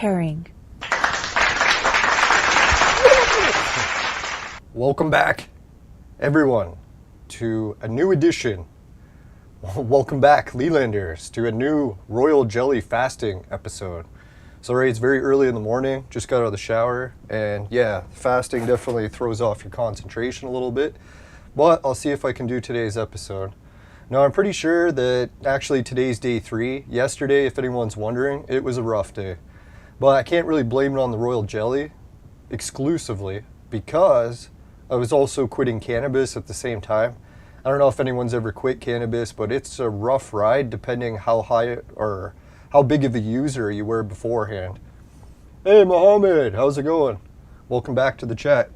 Preparing. Welcome back, everyone, to a new edition. Welcome back, Lelanders, to a new Royal Jelly fasting episode. Sorry, it's very early in the morning, just got out of the shower, and yeah, fasting definitely throws off your concentration a little bit, but I'll see if I can do today's episode. Now, I'm pretty sure that actually today's day 3. Yesterday, if anyone's wondering, it was a rough day. But I can't really blame it on the Royal Jelly exclusively, because I was also quitting cannabis at the same time. I don't know if anyone's ever quit cannabis, but it's a rough ride depending how high or how big of a user you were beforehand. Hey Mohammed, how's it going? Welcome back to the chat.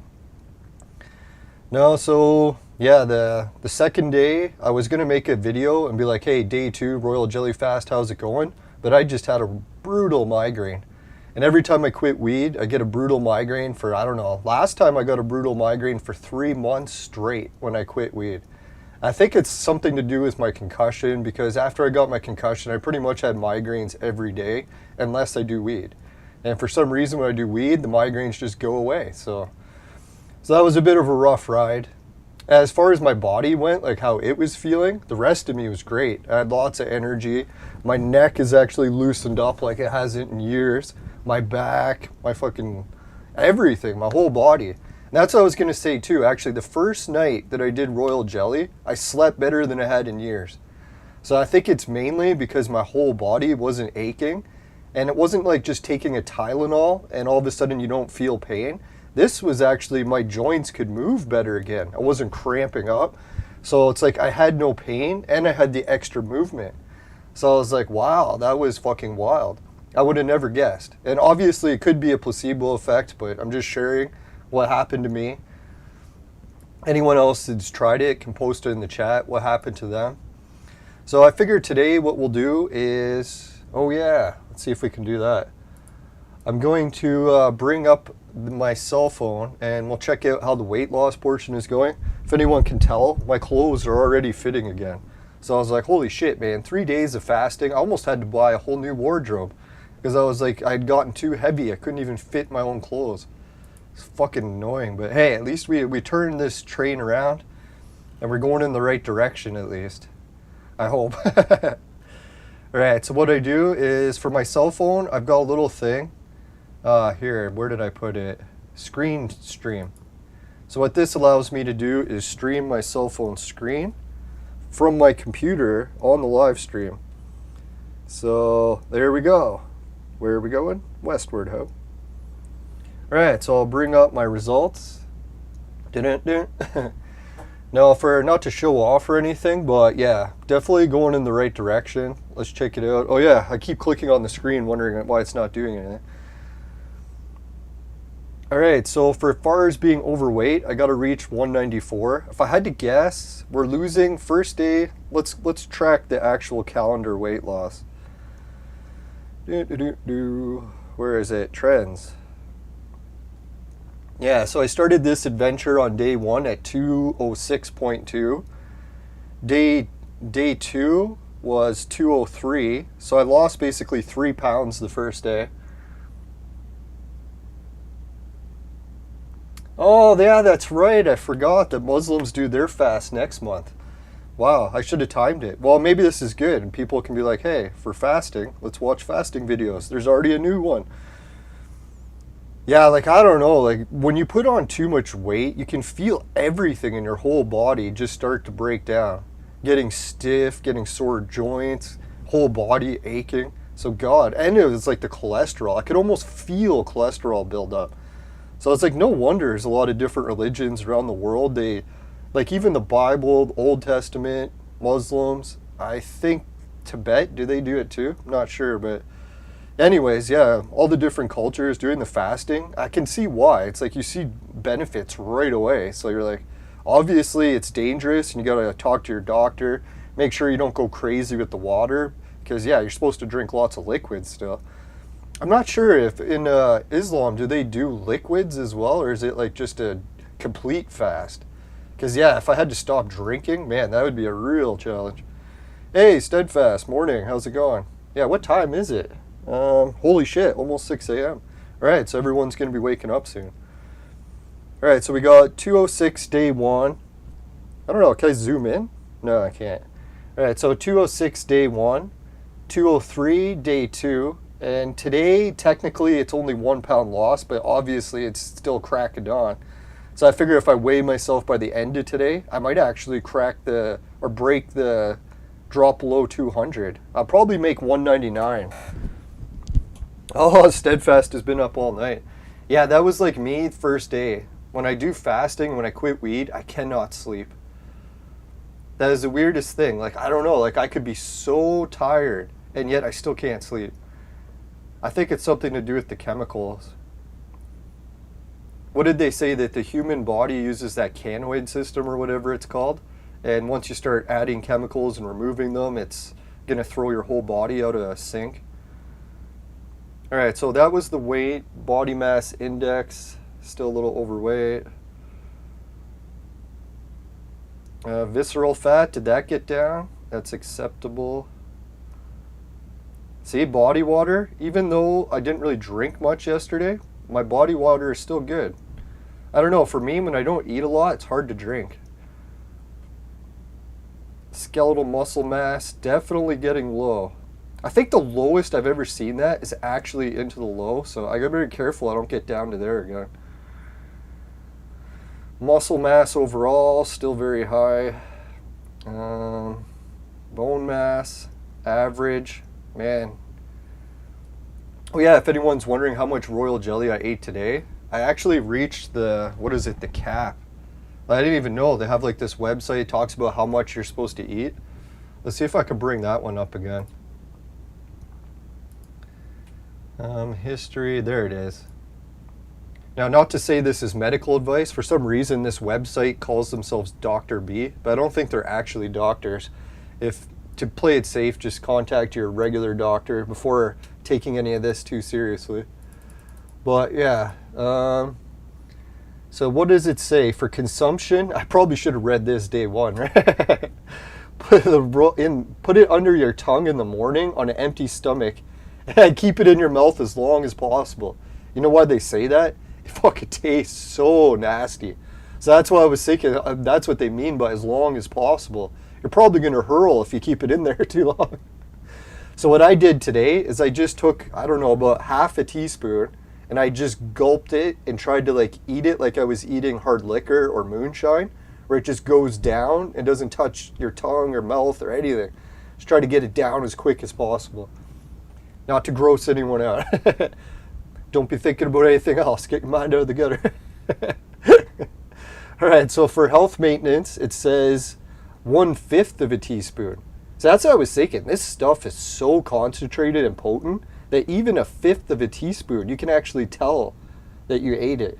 No, so yeah, the second day I was gonna make a video and be like, hey, day 2 Royal Jelly fast, how's it going? But I just had a brutal migraine. And every time I quit weed, I get a brutal migraine for, I don't know, last time I got a brutal migraine for 3 months straight when I quit weed. I think it's something to do with my concussion, because after I got my concussion, I pretty much had migraines every day, unless I do weed. And for some reason, when I do weed, the migraines just go away. So that was a bit of a rough ride. As far as my body went, like how it was feeling, the rest of me was great. I had lots of energy. My neck is actually loosened up like it hasn't in years. My back, my fucking everything, my whole body. And that's what I was going to say too. Actually, the first night that I did Royal Jelly, I slept better than I had in years. So I think it's mainly because my whole body wasn't aching. And it wasn't like just taking a Tylenol and all of a sudden you don't feel pain. This was actually, my joints could move better again. I wasn't cramping up. So it's like I had no pain and I had the extra movement. So I was like, wow, that was fucking wild. I would have never guessed. And obviously it could be a placebo effect, but I'm just sharing what happened to me. Anyone else that's tried it can post it in the chat what happened to them. So I figured today what we'll do is, oh yeah, let's see if we can do that. I'm going to bring up my cell phone and we'll check out how the weight loss portion is going. If anyone can tell, my clothes are already fitting again. So I was like, holy shit, man, 3 days of fasting. I almost had to buy a whole new wardrobe. Because I was like, I'd gotten too heavy. I couldn't even fit my own clothes. It's fucking annoying. But hey, at least we turned this train around. And we're going in the right direction at least. I hope. Alright, so what I do is for my cell phone, I've got a little thing. Here, where did I put it? Screen stream. So what this allows me to do is stream my cell phone screen from my computer on the live stream. So there we go. Where are we going? Westward, ho. Alright, so I'll bring up my results. Now, for not to show off or anything, but yeah, definitely going in the right direction. Let's check it out. Oh yeah, I keep clicking on the screen wondering why it's not doing anything. Alright, so for as far as being overweight, I gotta reach 194. If I had to guess, we're losing first day. Let's track the actual calendar weight loss. Where is it? Trends. Yeah, so I started this adventure on day 1 at 206.2. Day 2 was 203. So I lost basically 3 pounds the first day. Oh yeah, that's right. I forgot that Muslims do their fast next month. Wow, I should have timed it. Well, maybe this is good, and people can be like, hey, for fasting, let's watch fasting videos. There's already a new one. Yeah, like, I don't know, like, when you put on too much weight, you can feel everything in your whole body just start to break down. Getting stiff, getting sore joints, whole body aching. So, God, and it was like the cholesterol. I could almost feel cholesterol build up. So it's like, no wonder there's a lot of different religions around the world. They, like even the Bible, the Old Testament, Muslims, I think Tibet, do they do it too? I'm not sure, but anyways, yeah, all the different cultures doing the fasting, I can see why. It's like you see benefits right away. So you're like, obviously it's dangerous and you gotta talk to your doctor, make sure you don't go crazy with the water, because yeah, you're supposed to drink lots of liquids still. I'm not sure if in Islam, do they do liquids as well, or is it like just a complete fast? Because yeah, if I had to stop drinking, man, that would be a real challenge. Hey, Steadfast, morning, how's it going? Yeah, what time is it? Holy shit, almost 6 a.m. Alright, so everyone's going to be waking up soon. Alright, so we got 206 day 1. I don't know, can I zoom in? No, I can't. Alright, so 206 day 1, 203 day 2, and today, technically, it's only 1 pound loss, but obviously it's still crack of dawn. So I figure if I weigh myself by the end of today, I might actually break the drop below 200. I'll probably make 199. Oh, Steadfast has been up all night. Yeah, that was like me first day. When I do fasting, when I quit weed, I cannot sleep. That is the weirdest thing. Like, I don't know, like I could be so tired and yet I still can't sleep. I think it's something to do with the chemicals. What did they say, that the human body uses that canoid system or whatever it's called? And once you start adding chemicals and removing them, it's going to throw your whole body out of sync. Alright, so that was the weight, body mass index, still a little overweight. Visceral fat, did that get down? That's acceptable. See, body water, even though I didn't really drink much yesterday, my body water is still good. I don't know, for me, when I don't eat a lot, it's hard to drink. Skeletal muscle mass, definitely getting low. I think the lowest I've ever seen that is actually into the low, so I gotta be very careful I don't get down to there again. Muscle mass overall, still very high. Bone mass, average. Man. Oh yeah, if anyone's wondering how much royal jelly I ate today, I actually reached the cap. I didn't even know. They have like this website that talks about how much you're supposed to eat. Let's see if I can bring that one up again. History, there it is. Now, not to say this is medical advice. For some reason, this website calls themselves Dr. B, but I don't think they're actually doctors. To play it safe, just contact your regular doctor before taking any of this too seriously. But yeah, so what does it say for consumption? I probably should have read this day 1, right? Put it under your tongue in the morning on an empty stomach and keep it in your mouth as long as possible. You know why they say that? It fucking tastes so nasty. So that's why I was thinking, that's what they mean by as long as possible. You're probably going to hurl if you keep it in there too long. So what I did today is I just took, I don't know, about half a teaspoon, and I just gulped it and tried to like eat it like I was eating hard liquor or moonshine, where it just goes down and doesn't touch your tongue or mouth or anything. Just try to get it down as quick as possible. Not to gross anyone out. Don't be thinking about anything else. Get your mind out of the gutter. All right, so for health maintenance, it says 1/5 of a teaspoon. So that's what I was thinking. This stuff is so concentrated and potent that even 1/5 of a teaspoon, you can actually tell that you ate it.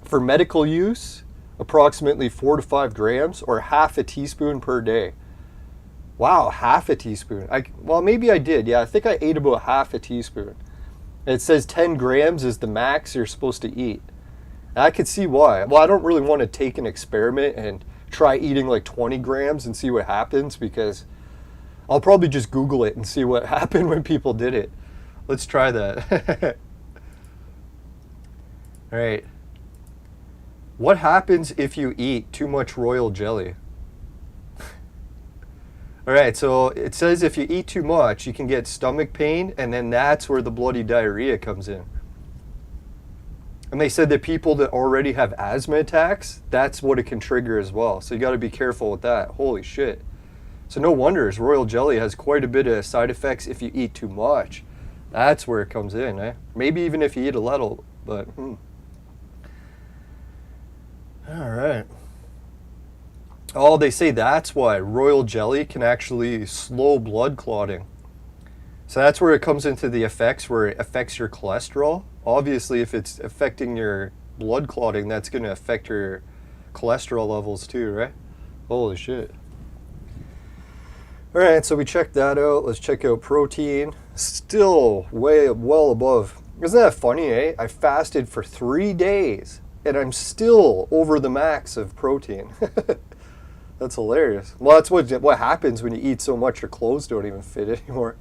For medical use, approximately 4 to 5 grams or half a teaspoon per day. Wow, half a teaspoon. Well, maybe I did. Yeah, I think I ate about half a teaspoon. It says 10 grams is the max you're supposed to eat. And I could see why. Well, I don't really want to take an experiment and try eating like 20 grams and see what happens, because I'll probably just Google it and see what happened when people did it. Let's try that. All right. What happens if you eat too much royal jelly? All right, so it says if you eat too much, you can get stomach pain, and then that's where the bloody diarrhea comes in. And they said that people that already have asthma attacks, that's what it can trigger as well. So you got to be careful with that. Holy shit. So no wonder royal jelly has quite a bit of side effects if you eat too much. That's where it comes in, eh? Maybe even if you eat a little, but All right. Oh, they say that's why royal jelly can actually slow blood clotting. So that's where it comes into the effects, where it affects your cholesterol. Obviously, if it's affecting your blood clotting, that's going to affect your cholesterol levels too, right? Holy shit. All right, so we checked that out. Let's check out protein. Still well above. Isn't that funny, eh? I fasted for 3 days, and I'm still over the max of protein. That's hilarious. Well, that's what happens when you eat so much your clothes don't even fit anymore.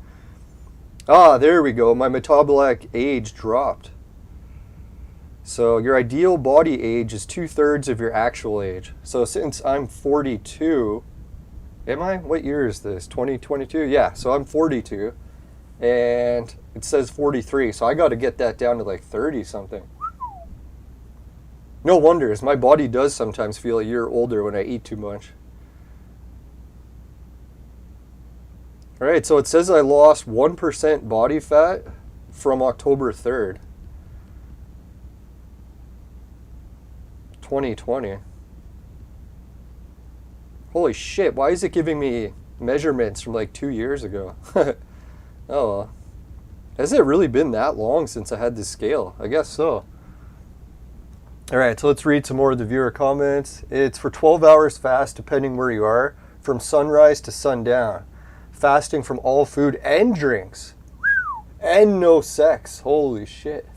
Ah, there we go. My metabolic age dropped. So your ideal body age is 2/3 of your actual age. So since I'm 42, am I? What year is this? 2022? Yeah, so I'm 42. And it says 43, so I got to get that down to like 30 something. No wonder, as my body does sometimes feel a year older when I eat too much. Alright, so it says I lost 1% body fat from October 3rd, 2020. Holy shit, why is it giving me measurements from like 2 years ago? Oh well. Has it really been that long since I had this scale? I guess so. Alright, so let's read some more of the viewer comments. It's for 12 hours fast depending where you are, from sunrise to sundown. Fasting from all food and drinks. And no sex. Holy shit.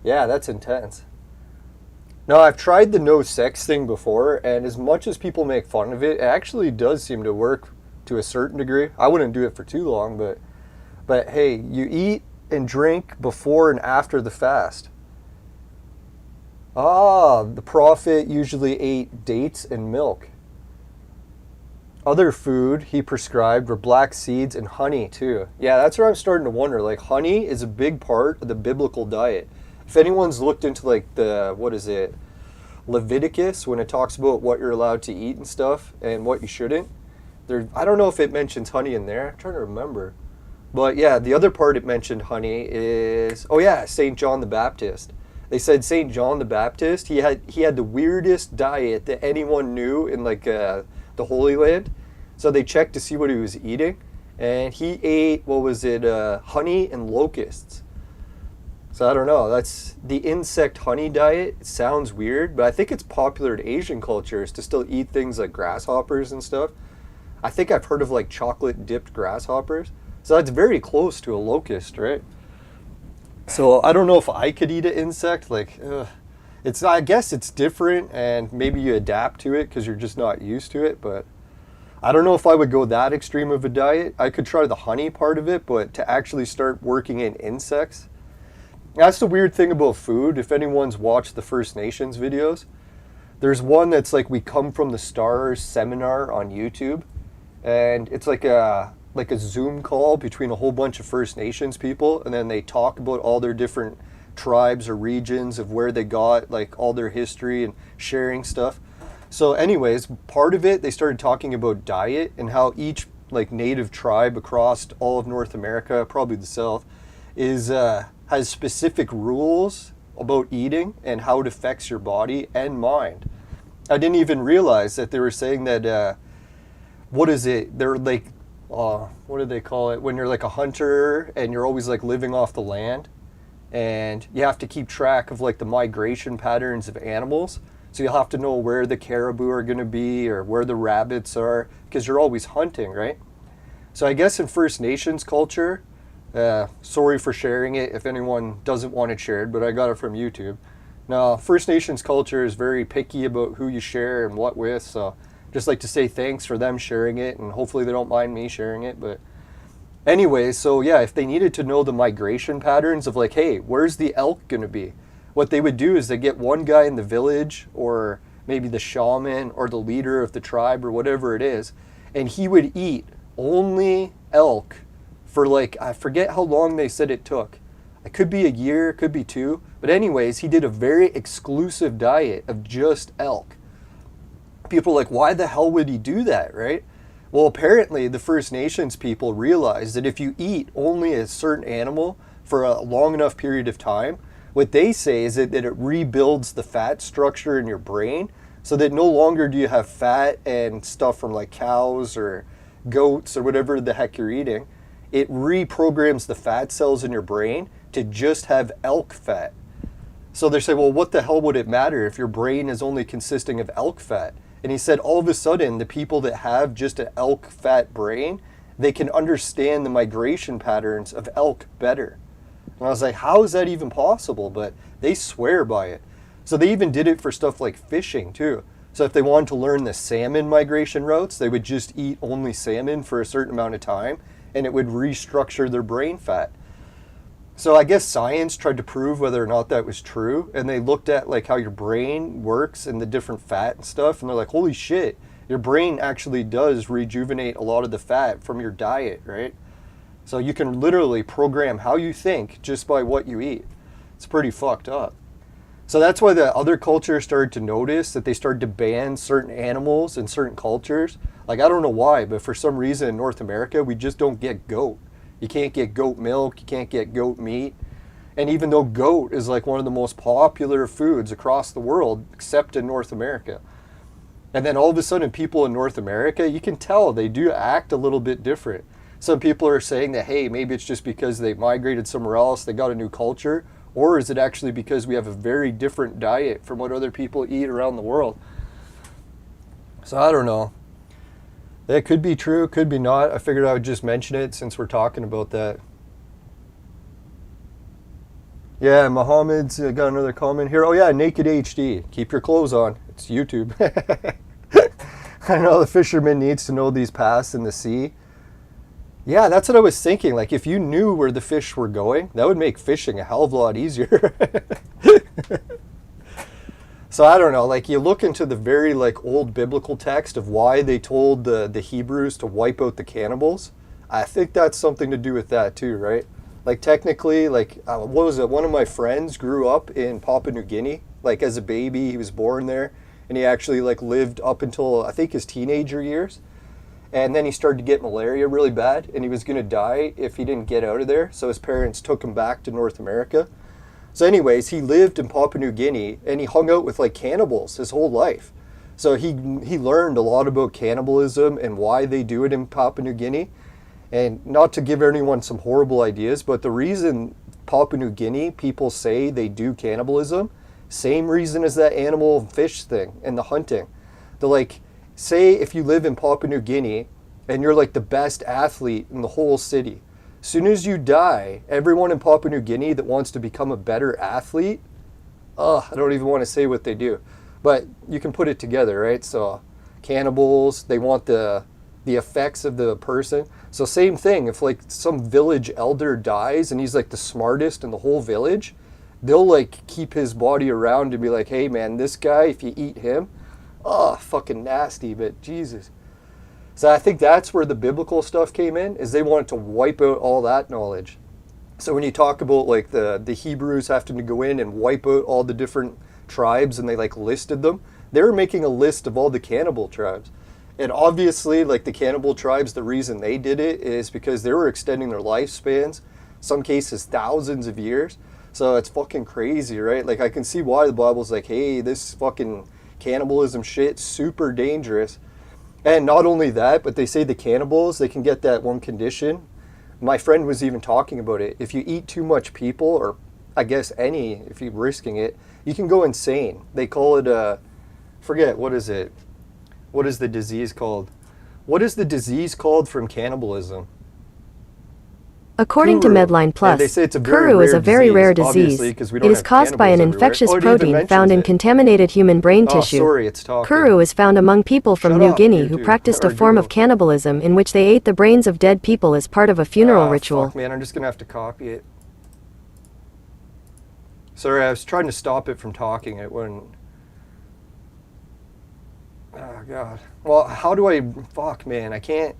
Yeah, that's intense. Now, I've tried the no sex thing before, and as much as people make fun of it, it actually does seem to work to a certain degree. I wouldn't do it for too long, but hey, you eat and drink before and after the fast. Ah, the prophet usually ate dates and milk. Other food he prescribed were black seeds and honey too. Yeah, that's where I'm starting to wonder. Like, honey is a big part of the biblical diet. If anyone's looked into like the, what is it, Leviticus, when it talks about what you're allowed to eat and stuff and what you shouldn't, I don't know if it mentions honey in there. I'm trying to remember. But yeah, the other part it mentioned honey is, oh yeah, St. John the Baptist. They said St. John the Baptist, he had the weirdest diet that anyone knew in like the Holy Land. So they checked to see what he was eating, and he ate, what was it, honey and locusts. So I don't know, that's the insect honey diet. It sounds weird, but I think it's popular in Asian cultures to still eat things like grasshoppers and stuff. I think I've heard of like chocolate dipped grasshoppers. So that's very close to a locust, right? So I don't know if I could eat an insect. Like, I guess it's different, and maybe you adapt to it because you're just not used to it. But I don't know if I would go that extreme of a diet. I could try the honey part of it, but to actually start working in insects, that's the weird thing about food. If anyone's watched the First Nations videos, there's one that's like We Come From the Stars seminar on YouTube, and it's like a Zoom call between a whole bunch of First Nations people, and then they talk about all their different tribes or regions of where they got like all their history and sharing stuff. So anyways, part of it, they started talking about diet and how each like native tribe across all of North America, probably the South, has specific rules about eating and how it affects your body and mind. I didn't even realize that they were saying that, what is it? They're like, what do they call it? When you're like a hunter and you're always like living off the land, and you have to keep track of like the migration patterns of animals. So you'll have to know where the caribou are going to be or where the rabbits are, because you're always hunting, right? So I guess in First Nations culture, sorry for sharing it if anyone doesn't want it shared, but I got it from YouTube. Now, First Nations culture is very picky about who you share and what with, so just like to say thanks for them sharing it, and hopefully they don't mind me sharing it. But anyways, so yeah, if they needed to know the migration patterns of like, hey, where's the elk going to be? What they would do is they get one guy in the village, or maybe the shaman or the leader of the tribe or whatever it is, and he would eat only elk for like, I forget how long they said it took. It could be a year, it could be 2. But anyways, he did a very exclusive diet of just elk. People are like, why the hell would he do that, right? Well, apparently the First Nations people realized that if you eat only a certain animal for a long enough period of time, what they say is that it rebuilds the fat structure in your brain, so that no longer do you have fat and stuff from like cows or goats or whatever the heck you're eating. It reprograms the fat cells in your brain to just have elk fat. So they say, well, what the hell would it matter if your brain is only consisting of elk fat? And he said all of a sudden, the people that have just an elk fat brain, they can understand the migration patterns of elk better. And I was like, how is that even possible? But they swear by it. So they even did it for stuff like fishing too. So if they wanted to learn the salmon migration routes, they would just eat only salmon for a certain amount of time, and it would restructure their brain fat. So I guess science tried to prove whether or not that was true, and they looked at like how your brain works and the different fat and stuff, and they're like, holy shit, your brain actually does rejuvenate a lot of the fat from your diet, right? So you can literally program how you think just by what you eat. It's pretty fucked up. So that's why the other cultures started to notice that they started to ban certain animals in certain cultures. Like, I don't know why, but for some reason in North America, we just don't get goat. You can't get goat milk, you can't get goat meat. And even though goat is like one of the most popular foods across the world, except in North America. And then all of a sudden people in North America, you can tell they do act a little bit different. Some people are saying that, hey, maybe it's just because they migrated somewhere else, they got a new culture, or is it actually because we have a very different diet from what other people eat around the world? So I don't know. That could be true, could be not. I figured I would just mention it since we're talking about that. Yeah, Mohammed's got another comment here. Oh yeah, Naked HD. Keep your clothes on. It's YouTube. I know the fisherman needs to know these paths in the sea. Yeah, that's what I was thinking. Like, if you knew where the fish were going, that would make fishing a hell of a lot easier. So I don't know, like you look into the very like old biblical text of why they told the Hebrews to wipe out the cannibals. I think that's something to do with that too, right? Like technically, like what was it? One of my friends grew up in Papua New Guinea. Like as a baby, he was born there, and he actually like lived up until I think his teenager years. And then he started to get malaria really bad, and he was going to die if he didn't get out of there. So his parents took him back to North America. So anyways, he lived in Papua New Guinea, and he hung out with like cannibals his whole life. So he learned a lot about cannibalism and why they do it in Papua New Guinea. And not to give anyone some horrible ideas, but the reason Papua New Guinea people say they do cannibalism, same reason as that animal and fish thing and the hunting. They're like, say if you live in Papua New Guinea and you're like the best athlete in the whole city, as soon as you die, everyone in Papua New Guinea that wants to become a better athlete, I don't even want to say what they do, but you can put it together, right? So cannibals, they want the effects of the person. So same thing, if like some village elder dies and he's like the smartest in the whole village, they'll like keep his body around to be like, hey man, this guy, if you eat him, fucking nasty, but Jesus. So I think that's where the biblical stuff came in, is they wanted to wipe out all that knowledge. So when you talk about like the Hebrews having to go in and wipe out all the different tribes and they like listed them, they were making a list of all the cannibal tribes. And obviously like the cannibal tribes, the reason they did it is because they were extending their lifespans, some cases thousands of years. So it's fucking crazy, right? Like I can see why the Bible's like, hey, this fucking cannibalism shit, super dangerous. And not only that, but they say the cannibals, they can get that one condition. My friend was even talking about it. If you eat too much people, or I guess any, if you're risking it, you can go insane. They call it, forget, what is it? What is the disease called? What is the disease called from cannibalism? According to Medline Plus, Kuru is a very rare disease. It is caused by an infectious protein found in contaminated human brain tissue. Kuru is found among people from New Guinea who practiced a form of cannibalism in which they ate the brains of dead people as part of a funeral ritual. Fuck, man, I'm just going to have to copy it. Sorry, I was trying to stop it from talking. It wouldn't. Oh, God. Well, how do I... Fuck, man, I can't...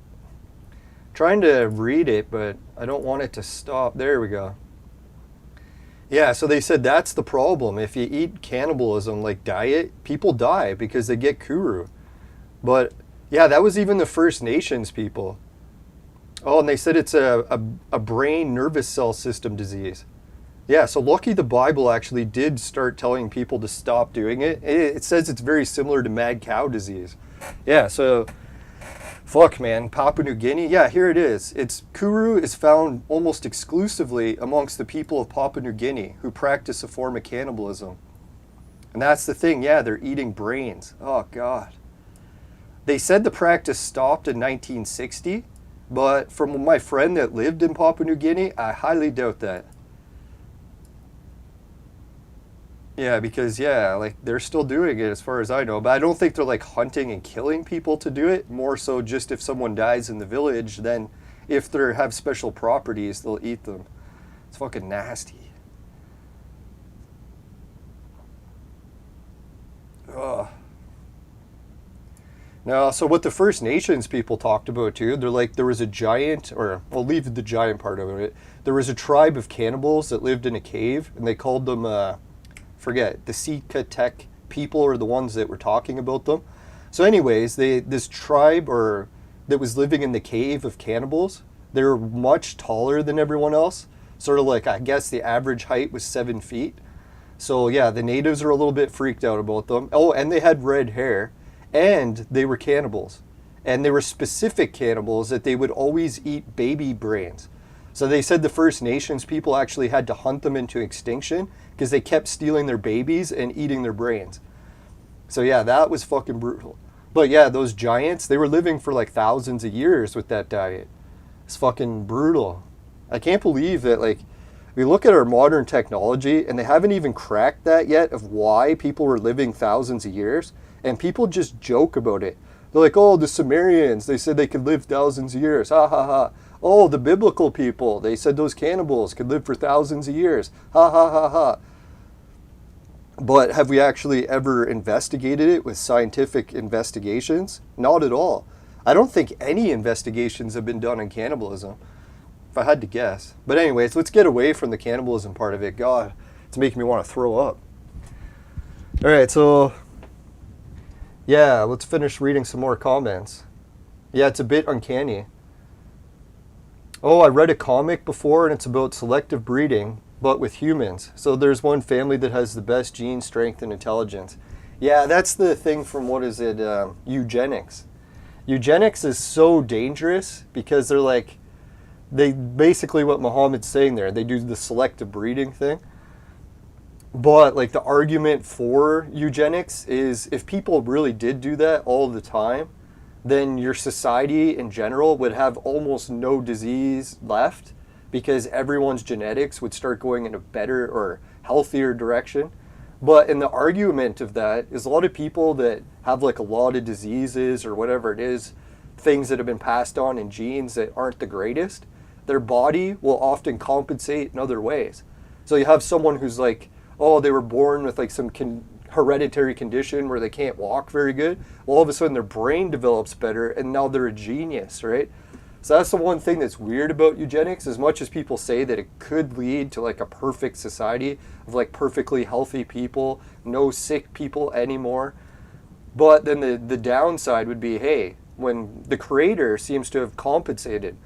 Trying to read it, but I don't want it to stop. There we go. Yeah, so they said that's the problem. If you eat cannibalism like diet, people die because they get kuru. But yeah, that was even the First Nations people. Oh, and they said it's a brain nervous cell system disease. Yeah, so lucky the Bible actually did start telling people to stop doing it. It says it's very similar to mad cow disease. Yeah, so... Fuck, man, Papua New Guinea, yeah, here it is. Kuru is found almost exclusively amongst the people of Papua New Guinea who practice a form of cannibalism. And that's the thing, yeah, they're eating brains. Oh, God. They said the practice stopped in 1960, but from my friend that lived in Papua New Guinea, I highly doubt that. Yeah, because, yeah, like, they're still doing it as far as I know. But I don't think they're, like, hunting and killing people to do it. More so just if someone dies in the village, then if they have special properties, they'll eat them. It's fucking nasty. Ugh. Now, so what the First Nations people talked about too, they're like, there was a giant, or we'll leave the giant part of it. There was a tribe of cannibals that lived in a cave, and they called them, forget, the Sikatech people are the ones that were talking about them. So anyways, this tribe that was living in the cave of cannibals, they were much taller than everyone else. Sort of like, I guess the average height was 7 feet. So yeah, the natives are a little bit freaked out about them. Oh, and they had red hair. And they were cannibals. And they were specific cannibals that they would always eat baby brains. So they said the First Nations people actually had to hunt them into extinction because they kept stealing their babies and eating their brains. So yeah, that was fucking brutal. But yeah, those giants, they were living for like thousands of years with that diet. It's fucking brutal. I can't believe that, like, we look at our modern technology and they haven't even cracked that yet of why people were living thousands of years. And people just joke about it. They're like, oh, the Sumerians, they said they could live thousands of years. Ha ha ha. Oh, the biblical people, they said those cannibals could live for thousands of years. Ha ha ha ha. But have we actually ever investigated it with scientific investigations? Not at all. I don't think any investigations have been done on cannibalism, if I had to guess. But anyways, let's get away from the cannibalism part of it. God, it's making me want to throw up. All right, so yeah, let's finish reading some more comments. Yeah, it's a bit uncanny. Oh, I read a comic before and it's about selective breeding, but with humans. So there's one family that has the best gene strength and intelligence. Yeah, that's the thing from, what is it, eugenics. Eugenics is so dangerous because they basically what Muhammad's saying there, they do the selective breeding thing. But like the argument for eugenics is if people really did do that all the time, then your society in general would have almost no disease left because everyone's genetics would start going in a better or healthier direction. But in the argument of that is a lot of people that have like a lot of diseases or whatever it is, things that have been passed on in genes that aren't the greatest, their body will often compensate in other ways. So you have someone who's like, oh, they were born with like some hereditary condition where they can't walk very good. Well, all of a sudden their brain develops better and now they're a genius, right? So that's the one thing that's weird about eugenics. As much as people say that it could lead to like a perfect society of like perfectly healthy people, no sick people anymore. But then the downside would be, hey, when the creator seems to have compensated.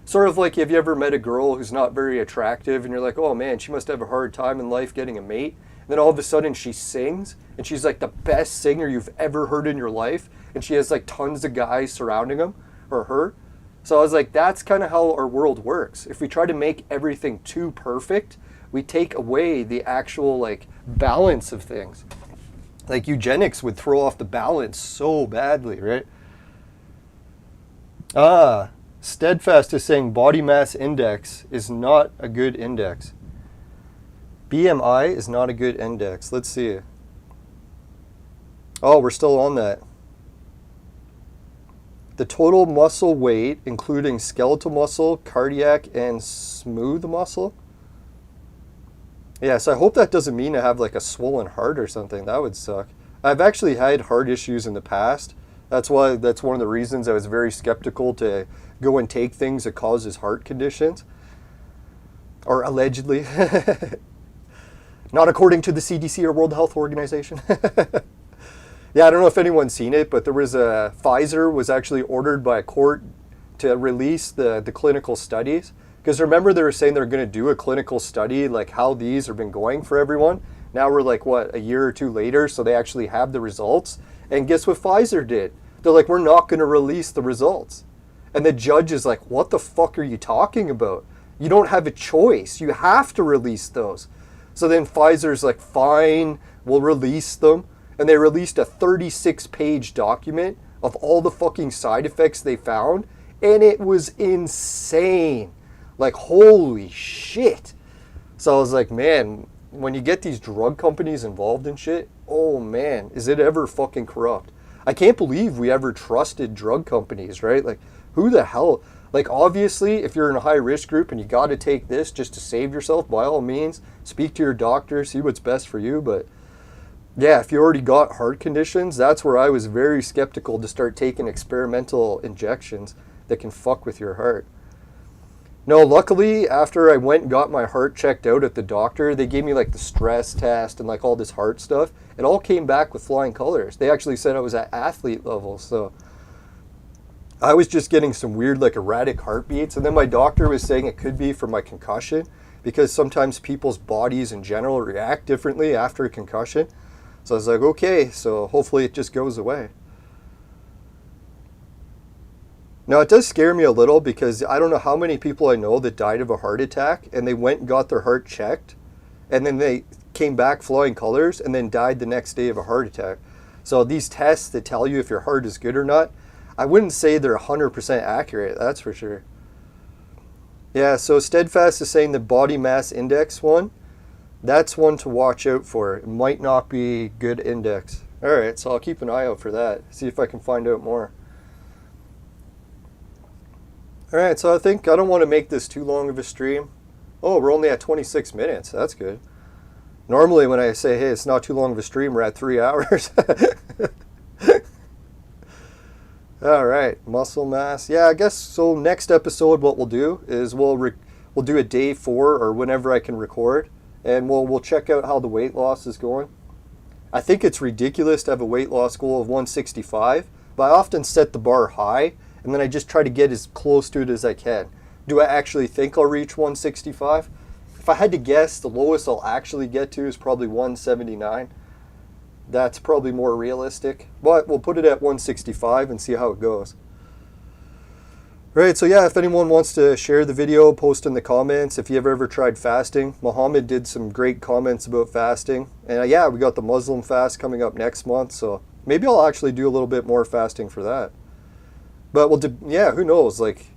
Sort of like, have you ever met a girl who's not very attractive and you're like, oh man, she must have a hard time in life getting a mate. And then all of a sudden she sings and she's like the best singer you've ever heard in your life. And she has like tons of guys surrounding him or her. So I was like, that's kind of how our world works. If we try to make everything too perfect, we take away the actual like balance of things. Like eugenics would throw off the balance so badly, right? Steadfast is saying body mass index is not a good index. BMI is not a good index. Let's see. Oh, we're still on that. The total muscle weight, including skeletal muscle, cardiac, and smooth muscle. Yeah, so I hope that doesn't mean I have like a swollen heart or something. That would suck. I've actually had heart issues in the past. That's one of the reasons I was very skeptical to go and take things that causes heart conditions. Or allegedly. Not according to the CDC or World Health Organization. Yeah, I don't know if anyone's seen it, but there was Pfizer was actually ordered by a court to release the clinical studies. Because remember they were saying they're going to do a clinical study, like how these have been going for everyone. Now we're like, what, a year or two later, so they actually have the results. And guess what Pfizer did? They're like, we're not going to release the results. And the judge is like, what the fuck are you talking about? You don't have a choice. You have to release those. So then Pfizer's like, fine, we'll release them. And they released a 36-page document of all the fucking side effects they found. And it was insane. Like, holy shit. So I was like, man, when you get these drug companies involved in shit, oh man, is it ever fucking corrupt. I can't believe we ever trusted drug companies, right? Like, who the hell? Like, obviously, if you're in a high-risk group and you got to take this just to save yourself, by all means, speak to your doctor, see what's best for you. But, yeah, if you already got heart conditions, that's where I was very skeptical to start taking experimental injections that can fuck with your heart. No, luckily, after I went and got my heart checked out at the doctor, they gave me, like, the stress test and, like, all this heart stuff. It all came back with flying colors. They actually said I was at athlete level, so I was just getting some weird, like, erratic heartbeats. And then my doctor was saying it could be from my concussion, because sometimes people's bodies in general react differently after a concussion. So I was like, okay, so hopefully it just goes away. Now, it does scare me a little, because I don't know how many people I know that died of a heart attack and they went and got their heart checked and then they came back flying colors and then died the next day of a heart attack. So these tests that tell you if your heart is good or not, I wouldn't say they're 100% accurate, that's for sure. Yeah, so Steadfast is saying the body mass index one, that's one to watch out for. It might not be good index. All right, so I'll keep an eye out for that, see if I can find out more. All right, so I don't want to make this too long of a stream. Oh, we're only at 26 minutes. That's good. Normally when I say, hey, it's not too long of a stream, we're at 3 hours. All right, muscle mass. Yeah, I guess so. Next episode, what we'll do is we'll do a day 4 or whenever I can record, and we'll check out how the weight loss is going. I think it's ridiculous to have a weight loss goal of 165, but I often set the bar high, and then I just try to get as close to it as I can. Do I actually think I'll reach 165? If I had to guess, the lowest I'll actually get to is probably 179. That's probably more realistic, but we'll put it at 165 and see how it goes. Right, so yeah, if anyone wants to share the video, post in the comments if you've ever tried fasting. Muhammad did some great comments about fasting. And yeah, we got the Muslim fast coming up next month, so maybe I'll actually do a little bit more fasting for that. But yeah, who knows, like,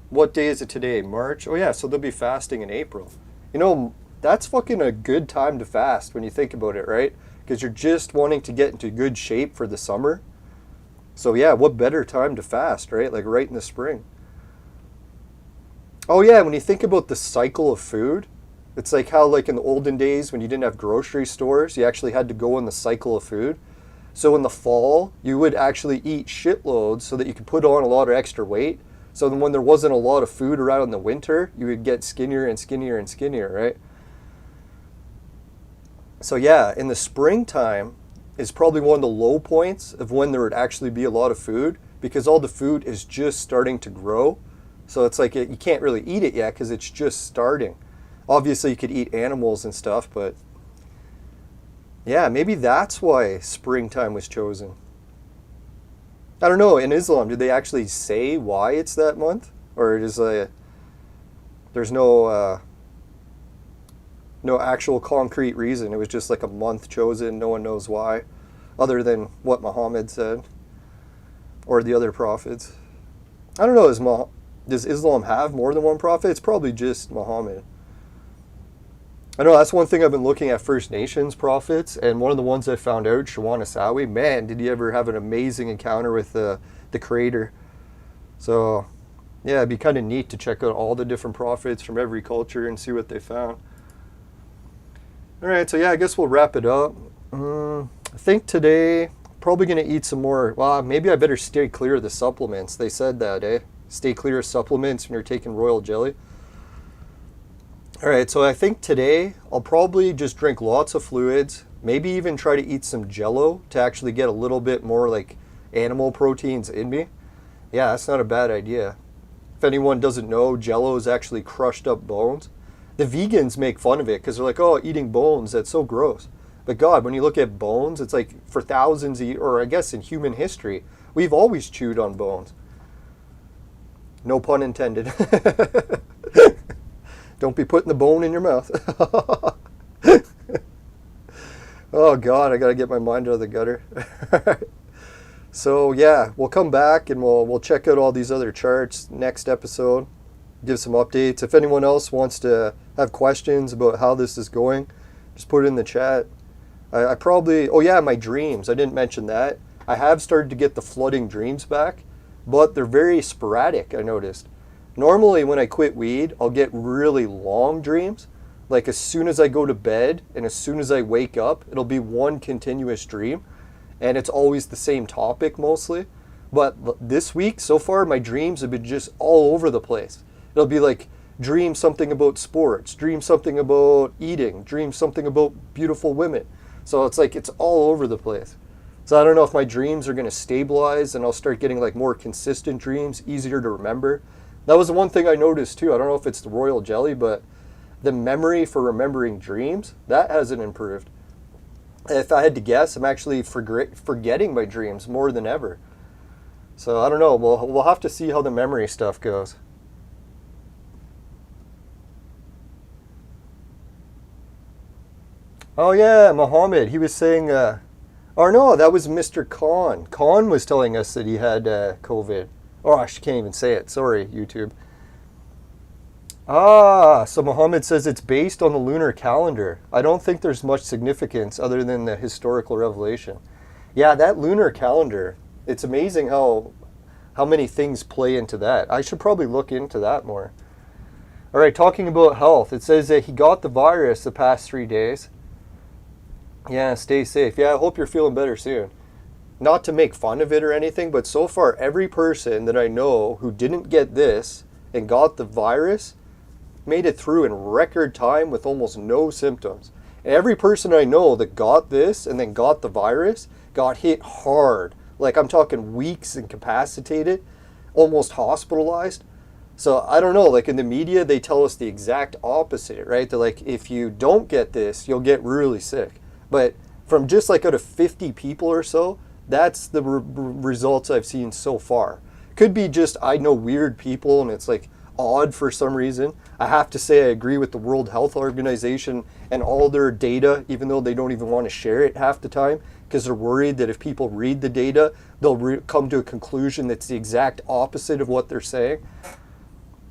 what day is it today? March? Oh yeah, so they'll be fasting in April. You know, that's fucking a good time to fast when you think about it, right? Because you're just wanting to get into good shape for the summer. So yeah, what better time to fast, right? Like right in the spring. Oh yeah, when you think about the cycle of food, it's like how like in the olden days when you didn't have grocery stores, you actually had to go in the cycle of food. So in the fall, you would actually eat shitloads so that you could put on a lot of extra weight. So then when there wasn't a lot of food around in the winter, you would get skinnier and skinnier and skinnier, right? So yeah, in the springtime is probably one of the low points of when there would actually be a lot of food, because all the food is just starting to grow. So it's like you can't really eat it yet because it's just starting. Obviously you could eat animals and stuff, but yeah, maybe that's why springtime was chosen. I don't know, in Islam, did they actually say why it's that month? Or is there's no actual concrete reason? It was just like a month chosen, no one knows why, other than what Muhammad said, or the other prophets. I don't know, does Islam have more than one prophet? It's probably just Muhammad. I know that's one thing I've been looking at First Nations prophets, and one of the ones I found out, Shawana, man, did he ever have an amazing encounter with the Creator. So yeah, it'd be kind of neat to check out all the different prophets from every culture and see what they found. All right, so yeah, I guess we'll wrap it up. I think today, probably going to eat some more. Well, maybe I better stay clear of the supplements. They said that, eh? Stay clear of supplements when you're taking royal jelly. All right, so I think today I'll probably just drink lots of fluids, maybe even try to eat some Jell-O to actually get a little bit more like animal proteins in me. Yeah, that's not a bad idea. If anyone doesn't know, Jell-O is actually crushed up bones. The vegans make fun of it because they're like, oh, eating bones, that's so gross. But God, when you look at bones, it's like for thousands of years, or I guess in human history, we've always chewed on bones. No pun intended. Don't be putting the bone in your mouth. Oh God, I gotta get my mind out of the gutter. So yeah, we'll come back and we'll check out all these other charts next episode. Give some updates. If anyone else wants to have questions about how this is going, just put it in the chat. I probably, oh yeah, my dreams. I didn't mention that. I have started to get the flooding dreams back, but they're very sporadic, I noticed. Normally when I quit weed, I'll get really long dreams. Like as soon as I go to bed and as soon as I wake up, it'll be one continuous dream. And it's always the same topic mostly. But this week, so far, my dreams have been just all over the place. It'll be like dream something about sports, dream something about eating, dream something about beautiful women. So it's like it's all over the place. So I don't know if my dreams are going to stabilize and I'll start getting like more consistent dreams, easier to remember. That was the one thing I noticed too. I don't know if it's the royal jelly, but the memory for remembering dreams, that hasn't improved. If I had to guess, I'm actually forgetting my dreams more than ever. So I don't know. We'll have to see how the memory stuff goes. Oh yeah, Mohammed. He was saying, or no, that was Mr. Khan. Khan was telling us that he had COVID. Oh, I can't even say it. Sorry, YouTube. So Mohammed says it's based on the lunar calendar. I don't think there's much significance other than the historical revelation. Yeah, that lunar calendar. It's amazing how many things play into that. I should probably look into that more. All right, talking about health. It says that he got the virus the past 3 days. Yeah, stay safe. Yeah, I hope you're feeling better soon. Not to make fun of it or anything, but so far every person that I know who didn't get this and got the virus made it through in record time with almost no symptoms. And every person I know that got this and then got the virus got hit hard. Like I'm talking weeks incapacitated, almost hospitalized. So I don't know, like in the media, they tell us the exact opposite, right? They're like, if you don't get this, you'll get really sick. But from just like out of 50 people or so, that's the results I've seen so far. Could be just I know weird people and it's like odd for some reason. I have to say I agree with the World Health Organization and all their data, even though they don't even want to share it half the time, because they're worried that if people read the data, they'll come to a conclusion that's the exact opposite of what they're saying.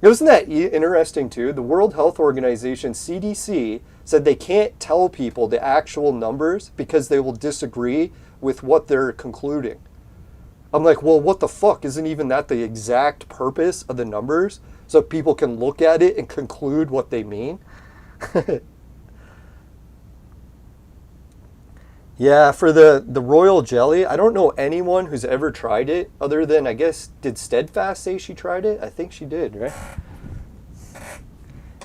Isn't that interesting too? The World Health Organization, CDC, said they can't tell people the actual numbers because they will disagree with what they're concluding. I'm like, well, what the fuck? Isn't even that the exact purpose of the numbers? So people can look at it and conclude what they mean? Yeah, for the royal jelly, I don't know anyone who's ever tried it other than, I guess, did Steadfast say she tried it? I think she did, right?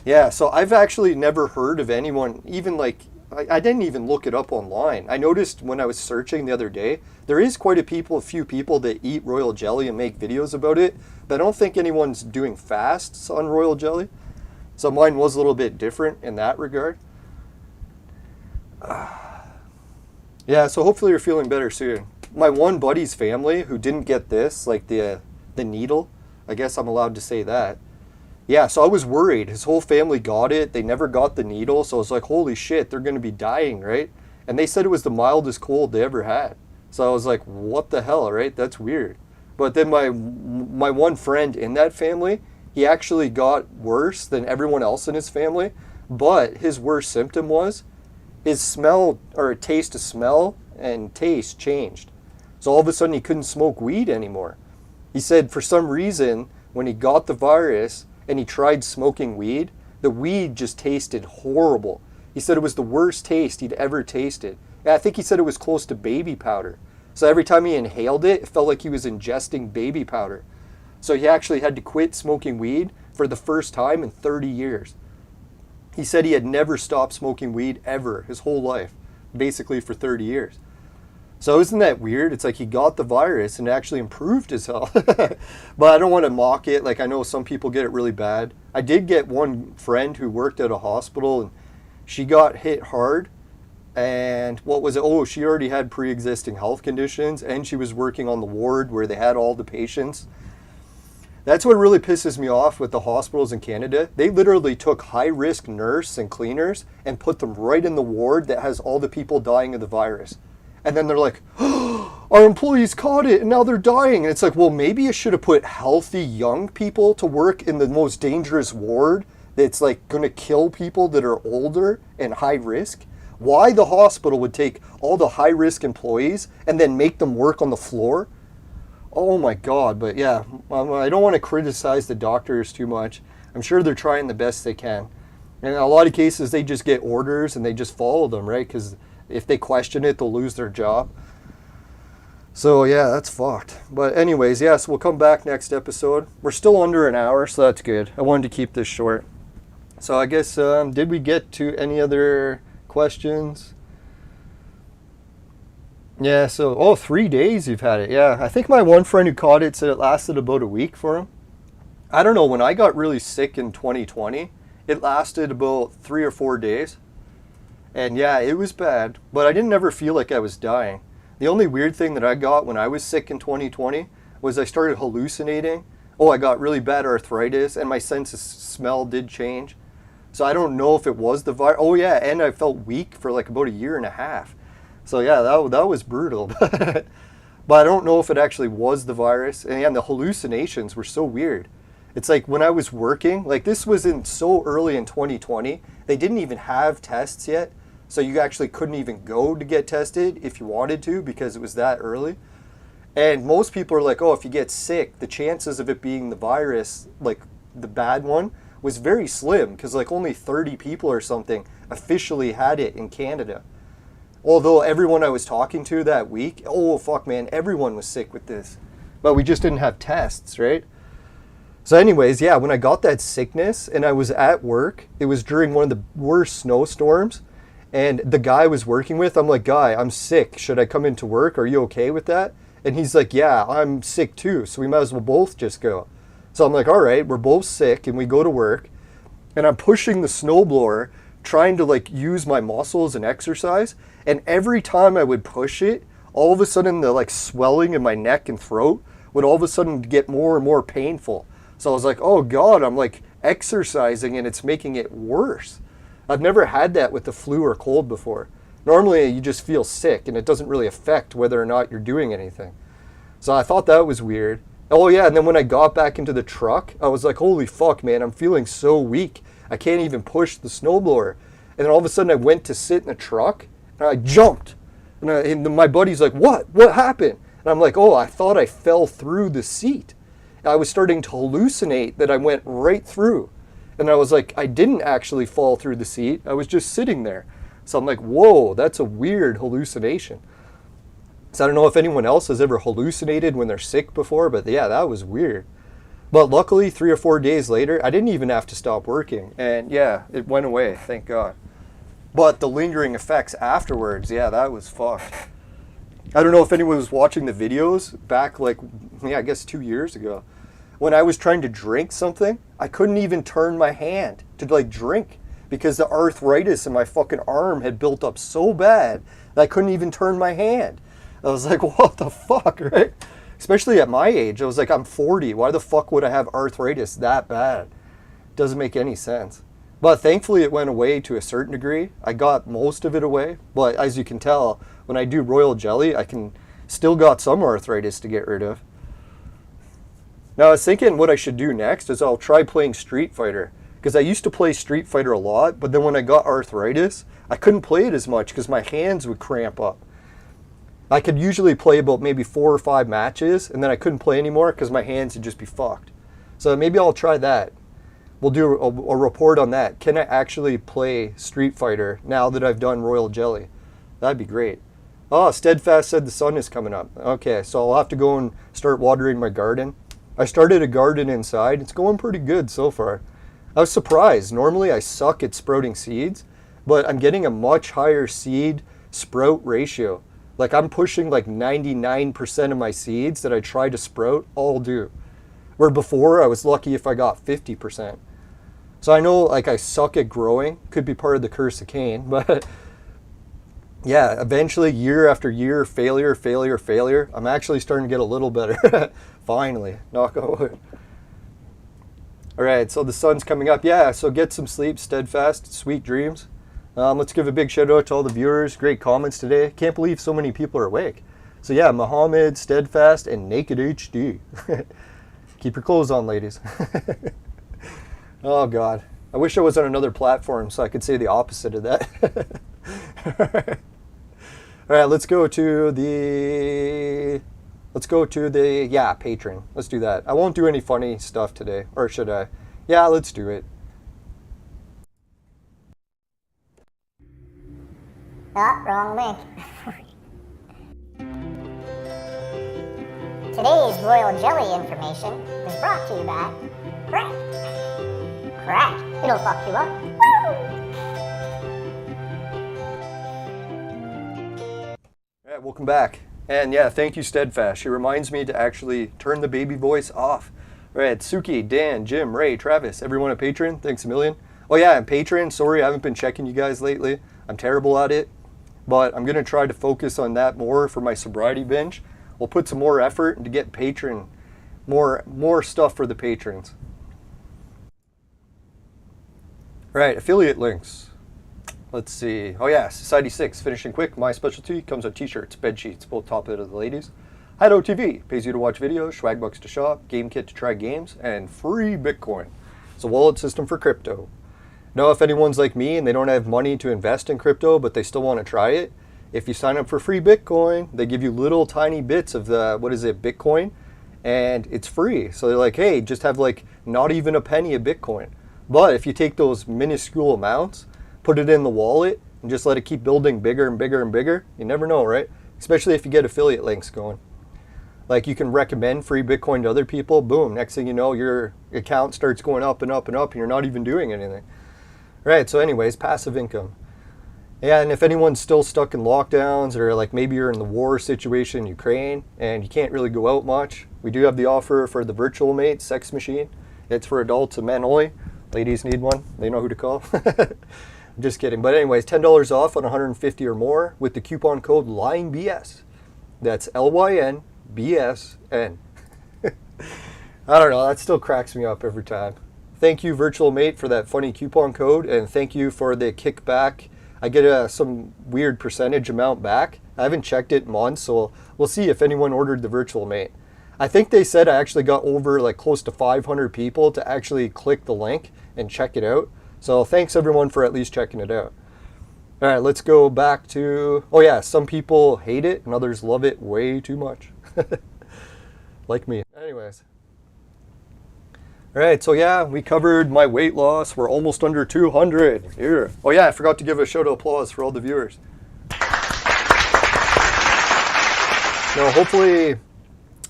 Yeah, so I've actually never heard of anyone, even like, I didn't even look it up online. I noticed when I was searching the other day, there is quite a few people that eat royal jelly and make videos about it, but I don't think anyone's doing fasts on royal jelly. So mine was a little bit different in that regard. Yeah, so hopefully you're feeling better soon. My one buddy's family who didn't get this, like the needle, I guess I'm allowed to say that. Yeah, so I was worried. His whole family got it. They never got the needle. So I was like, holy shit, they're going to be dying, right? And they said it was the mildest cold they ever had. So I was like, what the hell, right? That's weird. But then my one friend in that family, he actually got worse than everyone else in his family. But his worst symptom was his smell, or taste of smell and taste changed. So all of a sudden he couldn't smoke weed anymore. He said for some reason, when he got the virus and he tried smoking weed, the weed just tasted horrible. He said it was the worst taste he'd ever tasted. And I think he said it was close to baby powder. So every time he inhaled it, it felt like he was ingesting baby powder. So he actually had to quit smoking weed for the first time in 30 years. He said he had never stopped smoking weed ever, his whole life, basically for 30 years. So isn't that weird? It's like he got the virus and it actually improved his health. But I don't want to mock it. Like I know some people get it really bad. I did get one friend who worked at a hospital and she got hit hard. And what was it? Oh, she already had pre-existing health conditions and she was working on the ward where they had all the patients. That's what really pisses me off with the hospitals in Canada. They literally took high-risk nurse and cleaners and put them right in the ward that has all the people dying of the virus. And then they're like, oh, our employees caught it and now they're dying. And it's like, well, maybe you should have put healthy young people to work in the most dangerous ward that's like going to kill people that are older and high risk. Why the hospital would take all the high-risk employees and then make them work on the floor? Oh my God, but yeah, I don't want to criticize the doctors too much. I'm sure they're trying the best they can. And in a lot of cases, they just get orders and they just follow them, right? Because if they question it, they'll lose their job. So yeah, that's fucked. But anyways, yeah, so we'll come back next episode. We're still under an hour, so that's good. I wanted to keep this short. So I guess, did we get to any other questions? Yeah, so, 3 days you've had it. Yeah, I think my one friend who caught it said it lasted about a week for him. I don't know, when I got really sick in 2020, it lasted about 3 or 4 days. And yeah, it was bad, but I didn't ever feel like I was dying. The only weird thing that I got when I was sick in 2020 was I started hallucinating. I got really bad arthritis and my sense of smell did change. So I don't know if it was the virus. Oh yeah, and I felt weak for like about a year and a half. So yeah, that was brutal. But I don't know if it actually was the virus. And the hallucinations were so weird. It's like when I was working, like this was so early in 2020, they didn't even have tests yet. So you actually couldn't even go to get tested if you wanted to because it was that early. And most people are like, if you get sick, the chances of it being the virus, like the bad one, was very slim because like only 30 people or something officially had it in Canada. Although everyone I was talking to that week, everyone was sick with this. But we just didn't have tests, right? So anyways, yeah, when I got that sickness and I was at work, it was during one of the worst snowstorms. And the guy I was working with, I'm like, guy, I'm sick. Should I come into work? Are you okay with that? And he's like, yeah, I'm sick too. So we might as well both just go. So I'm like, all right, we're both sick and we go to work. And I'm pushing the snowblower, trying to like use my muscles and exercise. And every time I would push it, all of a sudden the like swelling in my neck and throat would all of a sudden get more and more painful. So I was like, oh God, I'm like exercising and it's making it worse. I've never had that with the flu or cold before. Normally you just feel sick and it doesn't really affect whether or not you're doing anything. So I thought that was weird. Oh yeah, and then when I got back into the truck, I was like, holy fuck, man, I'm feeling so weak. I can't even push the snowblower. And then all of a sudden I went to sit in the truck and I jumped. And my buddy's like, what? What happened? And I'm like, I thought I fell through the seat. I was starting to hallucinate that I went right through. And I was like, I didn't actually fall through the seat. I was just sitting there. So I'm like, whoa, that's a weird hallucination. So I don't know if anyone else has ever hallucinated when they're sick before, but yeah, that was weird. But luckily, 3 or 4 days later, I didn't even have to stop working. And yeah, it went away, thank God. But the lingering effects afterwards, yeah, that was fucked. I don't know if anyone was watching the videos back I guess 2 years ago. When I was trying to drink something, I couldn't even turn my hand to drink because the arthritis in my fucking arm had built up so bad that I couldn't even turn my hand. I was like, what the fuck, right? Especially at my age, I was like, I'm 40. Why the fuck would I have arthritis that bad? Doesn't make any sense. But thankfully it went away to a certain degree. I got most of it away. But as you can tell, when I do royal jelly, I can still got some arthritis to get rid of. Now I was thinking what I should do next is I'll try playing Street Fighter. Because I used to play Street Fighter a lot, but then when I got arthritis, I couldn't play it as much because my hands would cramp up. I could usually play about maybe 4 or 5 matches, and then I couldn't play anymore because my hands would just be fucked. So maybe I'll try that. We'll do a report on that. Can I actually play Street Fighter now that I've done Royal Jelly? That'd be great. Oh, Steadfast said the sun is coming up. Okay, so I'll have to go and start watering my garden. I started a garden inside. It's going pretty good so far. I was surprised. Normally I suck at sprouting seeds, but I'm getting a much higher seed sprout ratio. Like I'm pushing 99% of my seeds that I try to sprout all do. Where before I was lucky if I got 50%. So I know I suck at growing. Could be part of the curse of Cain, but yeah, eventually year after year, failure, I'm actually starting to get a little better. Finally, knock on wood. All right, so the sun's coming up. Yeah, so get some sleep, Steadfast, sweet dreams. Let's give a big shout out to all the viewers. Great comments today. Can't believe so many people are awake. So yeah, Muhammad, Steadfast, and Naked HD. Keep your clothes on, ladies. Oh God, I wish I was on another platform so I could say the opposite of that. All right, let's go to the let's go to the, yeah, Patreon. Let's do that. I won't do any funny stuff today. Or should I? Yeah, let's do it. Oh, wrong link. Today's royal jelly information is brought to you by Crunk. Crack, it'll fuck you up. Woo! Alright, welcome back. And yeah, thank you, Steadfast. She reminds me to actually turn the baby voice off. Alright, Suki, Dan, Jim, Ray, Travis, everyone at Patreon, thanks a million. Oh yeah, and Patreon, sorry I haven't been checking you guys lately. I'm terrible at it. But I'm going to try to focus on that more for my sobriety binge. We'll put some more effort to get patron, more stuff for the patrons. Right, affiliate links. Let's see. Oh yeah, Society 6, finishing quick. My specialty comes with t-shirts, bed sheets, both top of the ladies. Hideout TV, pays you to watch videos, swag bucks to shop, GameKit to try games, and free Bitcoin. It's a wallet system for crypto. Now, if anyone's like me and they don't have money to invest in crypto, but they still want to try it, if you sign up for free Bitcoin, they give you little tiny bits of the, what is it, Bitcoin, and it's free. So they're like, hey, just have like not even a penny of Bitcoin. But if you take those minuscule amounts, put it in the wallet, and just let it keep building bigger and bigger and bigger, you never know, right? Especially if you get affiliate links going. Like you can recommend free Bitcoin to other people, boom, next thing you know, your account starts going up and up and up, and you're not even doing anything. Right, so anyways, passive income. Yeah, and if anyone's still stuck in lockdowns or like maybe you're in the war situation in Ukraine and you can't really go out much, we do have the offer for the Virtual Mate sex machine. It's for adults and men only. Ladies need one. They know who to call. I'm just kidding. But anyways, $10 off on 150 or more with the coupon code LYNBS. That's LYNBSN. I don't know. That still cracks me up every time. Thank you, Virtual Mate, for that funny coupon code, and thank you for the kickback. I get some weird percentage amount back. I haven't checked it in months, so we'll see if anyone ordered the Virtual Mate. I think they said I actually got over like close to 500 people to actually click the link and check it out. So thanks everyone for at least checking it out. All right, let's go back to, oh yeah, some people hate it and others love it way too much. Like me. Anyways. All right, so yeah, we covered my weight loss. We're almost under 200 here. Oh yeah, I forgot to give a shout of applause for all the viewers. Now, hopefully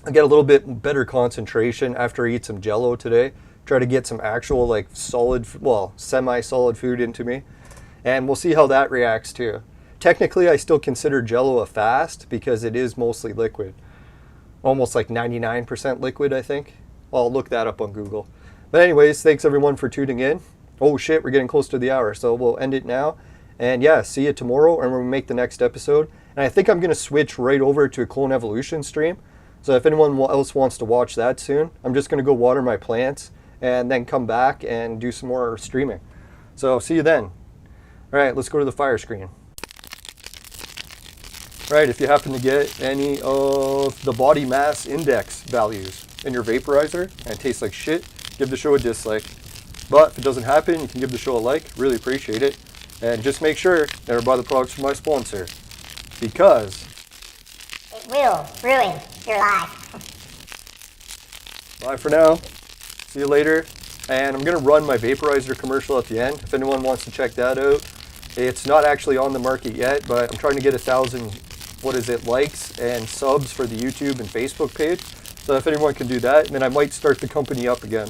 I get a little bit better concentration after I eat some Jell-O today. Try to get some actual like solid, well, semi-solid food into me. And we'll see how that reacts too. Technically, I still consider Jell-O a fast because it is mostly liquid. Almost like 99% liquid, I think. I'll look that up on Google. But anyways, thanks everyone for tuning in. Oh shit, we're getting close to the hour, so we'll end it now. And yeah, see you tomorrow, and we'll make the next episode. And I think I'm going to switch right over to a Clone Evolution stream. So if anyone else wants to watch that soon, I'm just going to go water my plants and then come back and do some more streaming. So see you then. All right, let's go to the fire screen. Right, if you happen to get any of the body mass index values in your vaporizer and it tastes like shit, give the show a dislike. But if it doesn't happen, you can give the show a like. Really appreciate it. And just make sure never buy the products from my sponsor, because it will ruin your life. Bye for now. See you later. And I'm going to run my vaporizer commercial at the end if anyone wants to check that out. It's not actually on the market yet, but I'm trying to get 1,000 likes and subs for the YouTube and Facebook page. So if anyone can do that, then I might start the company up again.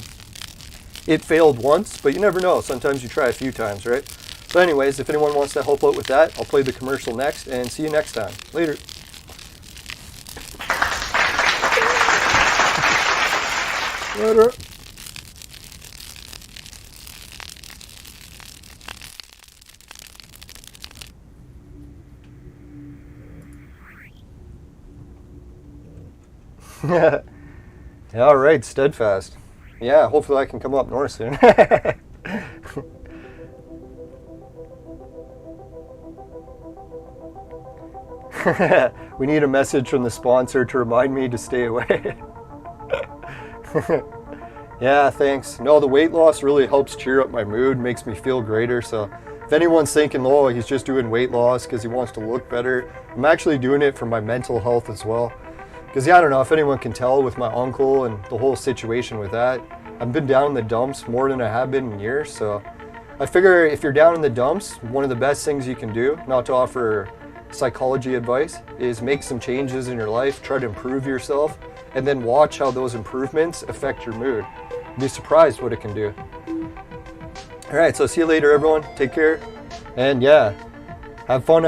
It failed once, but you never know. Sometimes you try a few times, right? So anyways, if anyone wants to help out with that, I'll play the commercial next, and see you next time. Later. Later. All right, Steadfast. Yeah, hopefully I can come up north soon. We need a message from the sponsor to remind me to stay away. Yeah, thanks. No, the weight loss really helps cheer up my mood, makes me feel greater. So if anyone's thinking, oh, he's just doing weight loss because he wants to look better, I'm actually doing it for my mental health as well. Because yeah, I don't know if anyone can tell with my uncle and the whole situation with that. I've been down in the dumps more than I have been in years, so I figure if you're down in the dumps, one of the best things you can do, not to offer psychology advice, is make some changes in your life, try to improve yourself, and then watch how those improvements affect your mood. You'd be surprised what it can do. All right, so see you later, everyone. Take care, and yeah, have fun